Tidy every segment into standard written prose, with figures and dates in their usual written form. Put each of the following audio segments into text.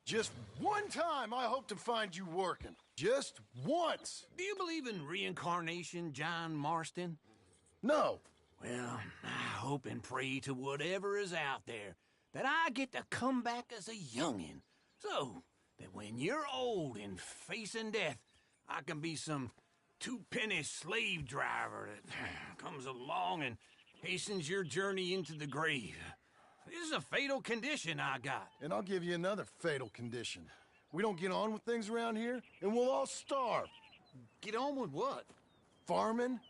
Just one time I hope to find you working. Just once. Do you believe in reincarnation, John Marston? No. Well, I hope and pray to whatever is out there that I get to come back as a youngin', so that when you're old and facing death, I can be some two-penny slave driver that comes along and hastens your journey into the grave. This is a fatal condition I got. And I'll give you another fatal condition. We don't get on with things around here, and we'll all starve. Get on with what? Farming,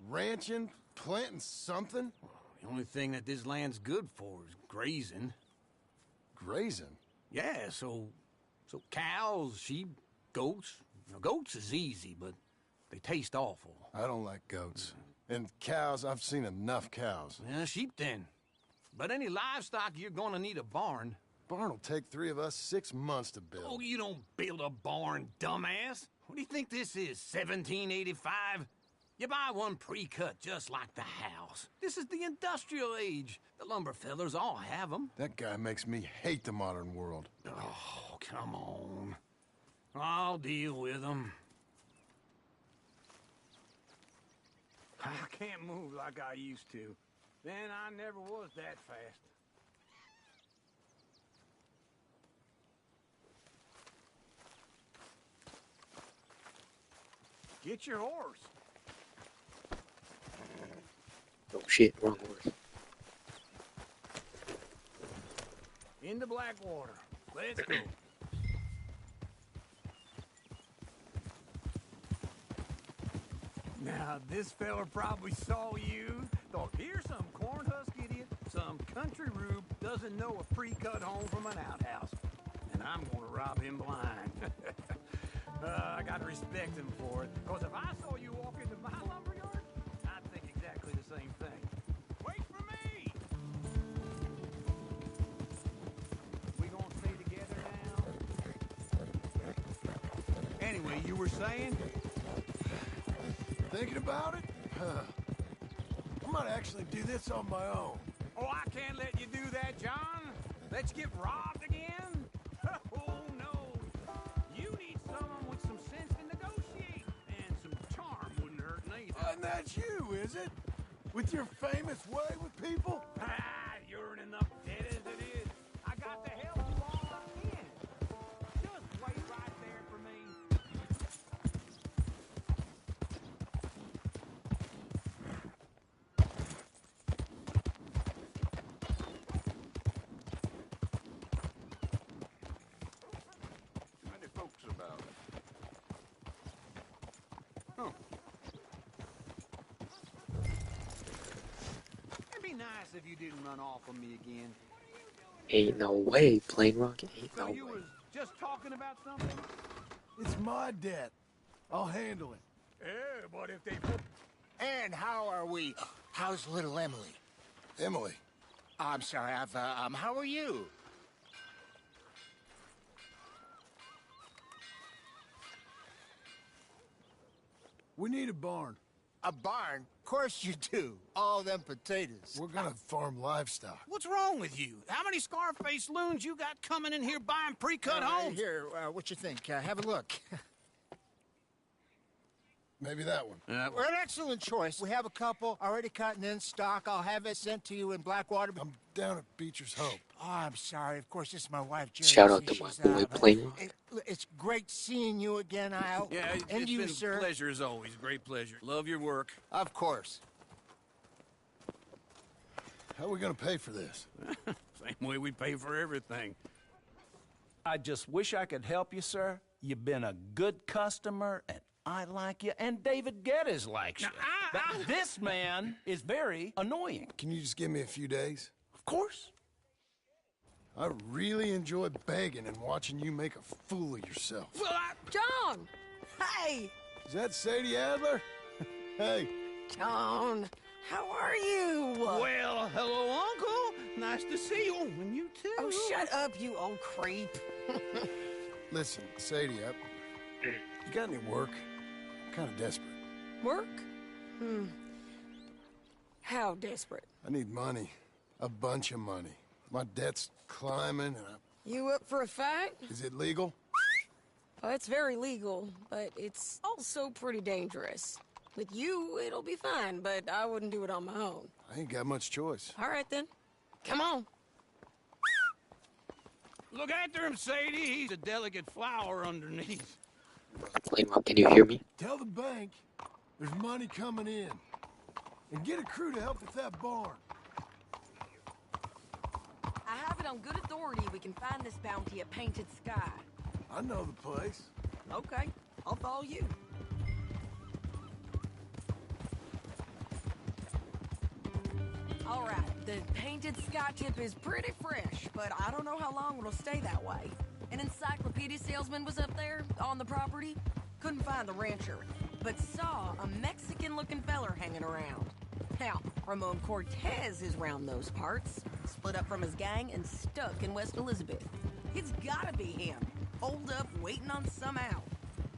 ranching, planting something. The only thing that this land's good for is grazing. Grazing? Yeah, so cows, sheep, goats. Now, goats is easy, but they taste awful. I don't like goats. And cows, I've seen enough cows. Yeah, sheep then. But any livestock, you're gonna need a barn. Barn will take 3 of us 6 months to build. Oh, you don't build a barn, dumbass. What do you think this is, 1785? You buy one pre-cut just like the house. This is the industrial age. The lumber fellers all have them. That guy makes me hate the modern world. Oh, come on. I'll deal with them. I can't move like I used to. Then I never was that fast. Get your horse. Oh shit, wrong horse. Into Blackwater. Let's go. Now, this fella probably saw you, thought, here's some corn-husk idiot, some country rube doesn't know a pre-cut home from an outhouse. And I'm gonna rob him blind. I gotta respect him for it, because if I saw you walk into my lumberyard, I'd think exactly the same thing. Wait for me! We gonna stay together now? Anyway, you were saying? Thinking about it? I might actually do this on my own. Oh, I can't let you do that, John. Let's get robbed again? Oh, no. You need someone with some sense to negotiate. And some charm wouldn't hurt neither. And that's you, is it? With your famous way with people? Ah, you're in enough debt as it is. I got to help you all I can. Just wait right there for me. Many folks about. Oh. It'd be nice if you didn't run off on me again. Ain't no way, Plain Rocket. Ain't So no you way. was just talking about something? It's my debt. I'll handle it. Yeah, but if they... And how are we? How's little Emily? Emily. I'm sorry, how are you? We need a barn. A barn? Of course you do. All them potatoes. We're gonna farm livestock. What's wrong with you? How many Scarface loons you got coming in here buying pre-cut homes? Here, what you think? Have a look. Maybe that one. We're an excellent choice. We have a couple already cut and in stock. I'll have it sent to you in Blackwater. I'm down at Beecher's Hope. Oh, I'm sorry. Of course, this is my wife, Jerry. Shout out to my She's, boy, Plain Rocket. It's great seeing you again, Al. Yeah, and it's you, been sir. a pleasure as always. Great pleasure. Love your work. Of course. How are we gonna pay for this? Same way we pay for everything. I just wish I could help you, sir. You've been a good customer, and I like you, and David Geddes likes you. Now, But this man is very annoying. Can you just give me a few days? Of course. I really enjoy begging and watching you make a fool of yourself. Well, John! Hey! Is that Sadie Adler? Hey. John, how are you? well, hello, Uncle. Nice to see you. And you too. Oh, shut up, you old creep. Listen, Sadie, you got any work? I'm kind of desperate. Work? How desperate? I need money. A bunch of money. My debt's climbing, and You up for a fight? Is it legal? Oh, it's very legal, but it's also pretty dangerous. With you, it'll be fine, but I wouldn't do it on my own. I ain't got much choice. All right, then. Come on. Look after him, Sadie. He's a delicate flower underneath. Plain Rock, can you hear me? Tell the bank there's money coming in. And get a crew to help with that barn. I have it on good authority we can find this bounty at Painted Sky. I know the place. Okay, I'll follow you. All right, the Painted Sky tip is pretty fresh, but I don't know how long it'll stay that way. An encyclopedia salesman was up there on the property. Couldn't find the rancher, but saw a Mexican-looking feller hanging around. Now, Ramon Cortez is round those parts, split up from his gang and stuck in West Elizabeth. It's gotta be him, holed up waiting on some out.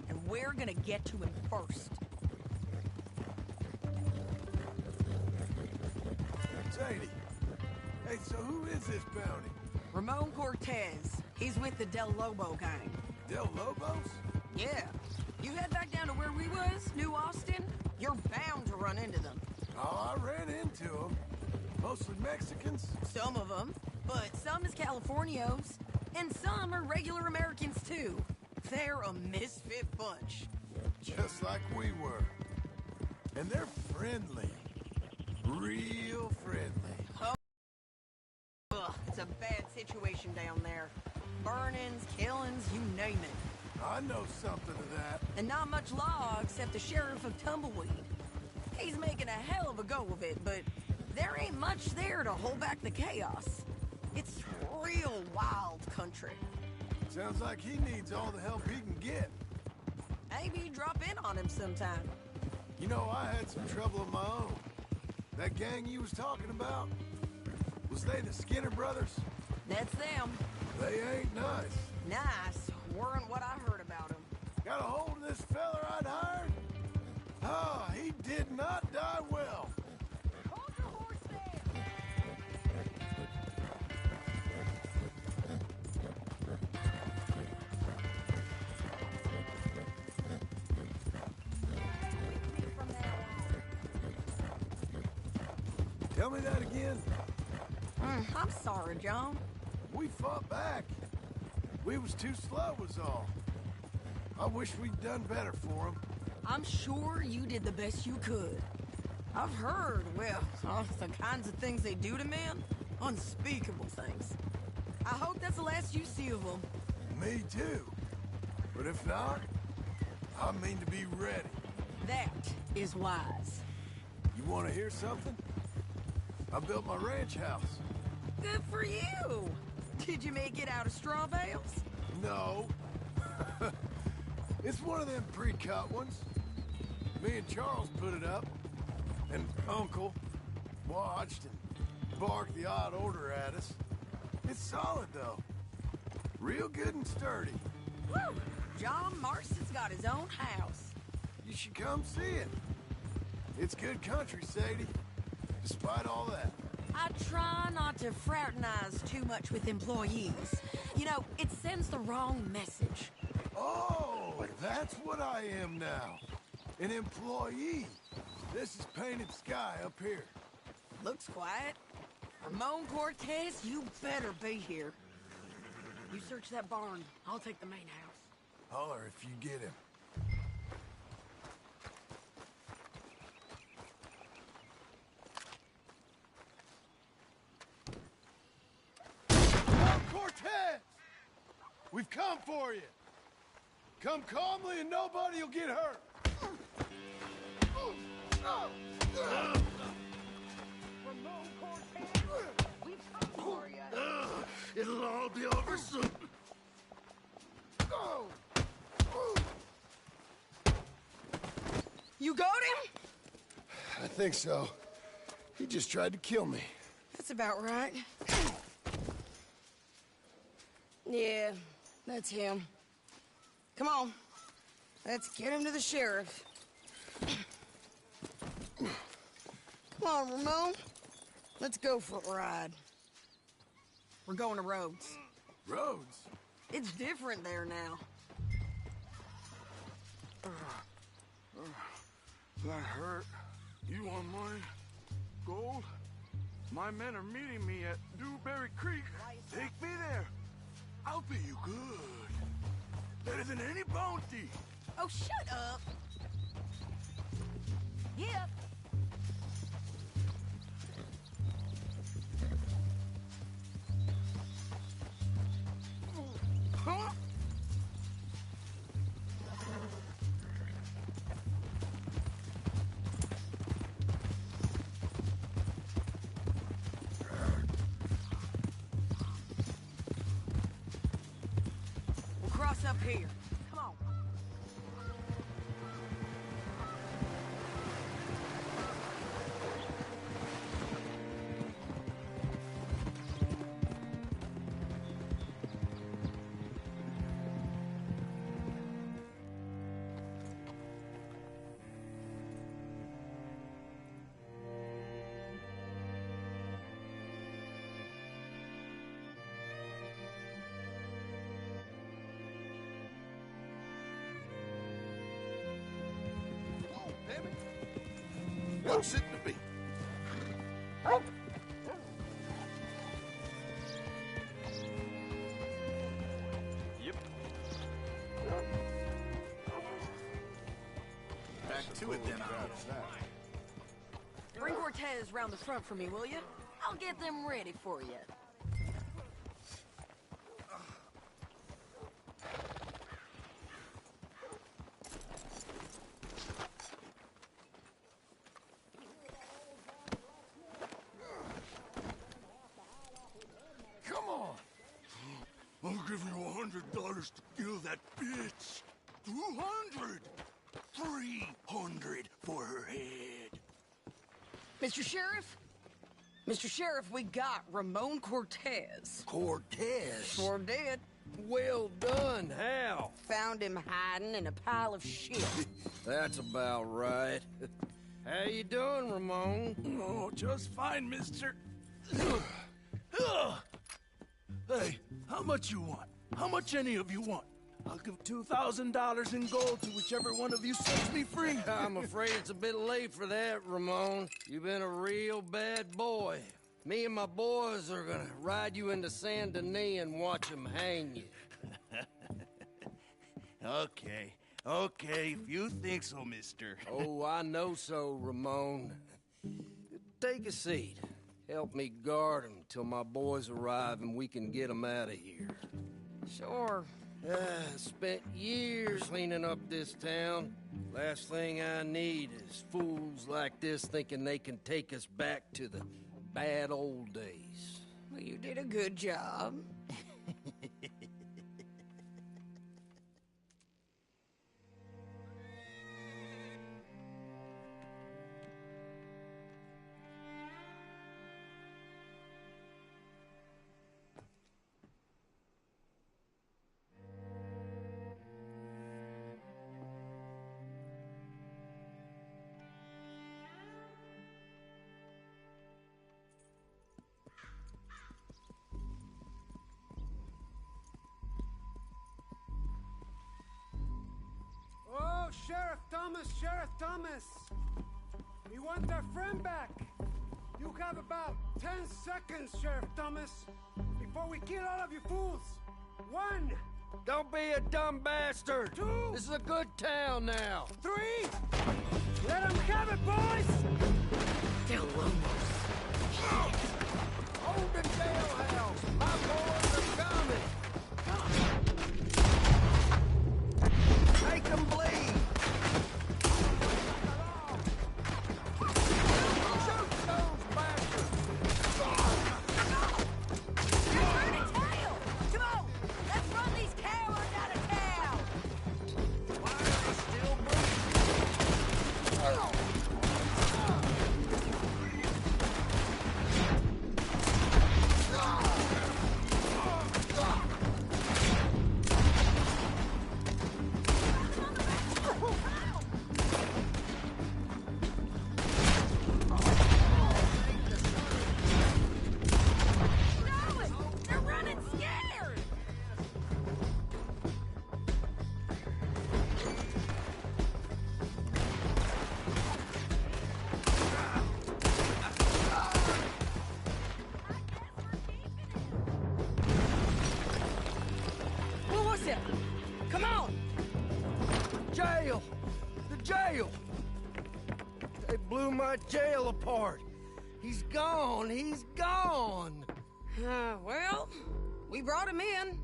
And we're gonna get to him first. Sadie. Hey, so who is this bounty? Ramon Cortez. He's with the Del Lobo gang. Del Lobos? Yeah. You head back down to where we was, New Austin, you're bound to run into them. Oh, I ran into them. Mostly Mexicans. Some of them, but some is Californios, and some are regular Americans too. They're a misfit bunch. Just like we were. And they're friendly. Real friendly. Ugh, it's a bad situation down there. Burnings, killings, you name it. I know something of that. And not much law except the sheriff of Tumbleweed. He's making a hell of a go of it, but there ain't much there to hold back the chaos. It's real wild country. Sounds like he needs all the help he can get. Maybe drop in on him sometime. You know, I had some trouble of my own. That gang you was talking about, was they the Skinner brothers? That's them. They ain't nice. Nice. Weren't what I heard about them. Got a hold of this feller I'd hired? Ah, he did not die well. Hold the horse there. Tell me that again. I'm sorry, John. We fought back. We was too slow was all. I wish we'd done better for him. I'm sure you did the best you could. I've heard, well, the kinds of things they do to men. Unspeakable things. I hope that's the last you see of them. Me too. But if not, I mean to be ready. That is wise. You want to hear something? I built my ranch house. Good for you. Did you make it out of straw bales? No. It's one of them pre-cut ones. Me and Charles put it up. And Uncle watched and barked the odd order at us. It's solid, though. Real good and sturdy. Woo! John Marston's got his own house. You should come see it. It's good country, Sadie. Despite all that. I try not to fraternize too much with employees. You know, it sends the wrong message. Oh, that's what I am now. An employee. This is Painted Sky up here. Looks quiet. Ramon Cortez, you better be here. You search that barn. I'll take the main house. Holler if you get him. Cortez! We've come for you. Come calmly and nobody will get hurt. Ramon Cortez, we've come for you. It'll all be over soon. You got him? I think so. He just tried to kill me. That's about right. Yeah, that's him. Come on. Let's get him to the sheriff. Come on, Ramon. Let's go for a ride. We're going to Rhodes. Roads? It's different there now. That hurt. You want money? Gold? My men are meeting me at Dewberry Creek. Take me there. I'll pay you good. Better than any bounty. Oh, shut up. Yep. Huh? We'll cross up here. Come on. Damn it. What's it to be? Yep. Back to it then, Bring Cortez round the front for me, will you? I'll get them ready for you. Come on. I'll give you $100 to kill that bitch. 200. 300 for her head. Mr. Sheriff? Mr. Sheriff, we got Ramon Cortez. Cortez? Sure did. Well done, Hal. Found him hiding in a pile of shit. That's about right. How you doing, Ramon? Oh, just fine, mister. Hey, how much you want? How much any of you want? I'll give $2,000 in gold to whichever one of you sets me free. I'm afraid it's a bit late for that, Ramon. You've been a real bad boy. Me and my boys are gonna ride you into Saint Denis and watch them hang you. Okay, if you think so, mister. Oh, I know so, Ramon. Take a seat. Help me guard them till my boys arrive and we can get them out of here. Sure. Spent years cleaning up this town. Last thing I need is fools like this thinking they can take us back to the bad old days. Well, you did a good job. Oh, Sheriff Thomas! We want our friend back! You have about 10 seconds, Sheriff Thomas, before we kill all of you fools! 1! Don't be a dumb bastard! 2! This is a good town now! 3! Let them have it, boys! Still almost. Hold the jailhouse! My boys are coming! Make them bleed! Shoot those bastards! You're turning tail! Come on! Let's run these cowards out of town! Why are they still bleeding? you. Come on. Jail! The jail! They blew my jail apart. He's gone. He's gone. Well, we brought him in.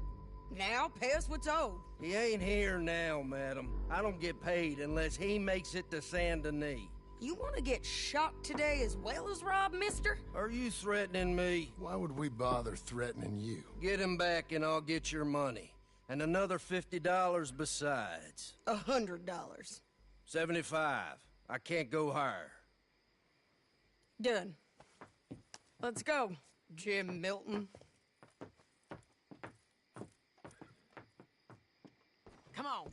Now pay us what's owed. He ain't here now, madam. I don't get paid unless he makes it to Saint Denis. You want to get shot today as well as rob, mister? Are you threatening me? Why would we bother threatening you? Get him back and I'll get your money. And another $50 besides. $100. 75. I can't go higher. Done. Let's go, Jim Milton. Come on.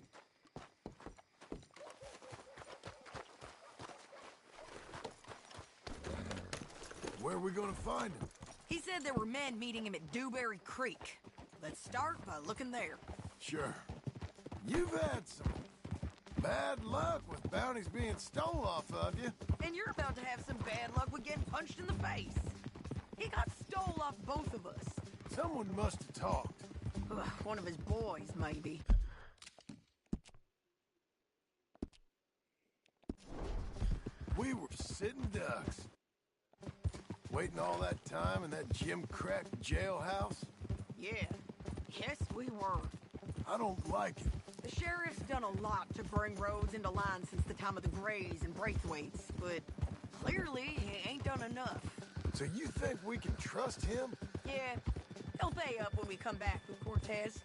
Where are we gonna find him? He said there were men meeting him at Dewberry Creek. Let's start by looking there. Sure. You've had some bad luck with bounties being stole off of you. And you're about to have some bad luck with getting punched in the face. He got stole off both of us. Someone must have talked. Ugh, one of his boys, maybe. We were sitting ducks. Waiting all that time in that Jim Crack jailhouse? Yeah. Yes, we were. I don't like it. The sheriff's done a lot to bring roads into line since the time of the Grays and Braithwaites, but clearly he ain't done enough. So you think we can trust him? Yeah, he'll pay up when we come back with Cortez.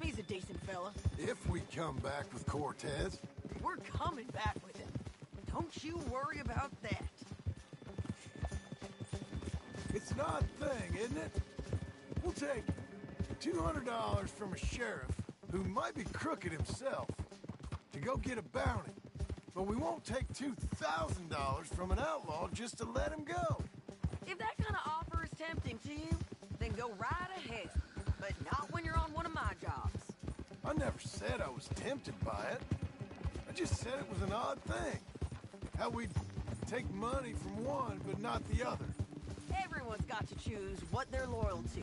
He's a decent fella. If we come back with Cortez. We're coming back with him. Don't you worry about that. It's an odd thing, isn't it? We'll take $200 from a sheriff who might be crooked himself to go get a bounty. But we won't take $2,000 from an outlaw just to let him go. If that kind of offer is tempting to you, then go right ahead. But not when you're on one of my jobs. I never said I was tempted by it. I just said it was an odd thing. How we'd take money from one but not the other. Everyone's got to choose what they're loyal to.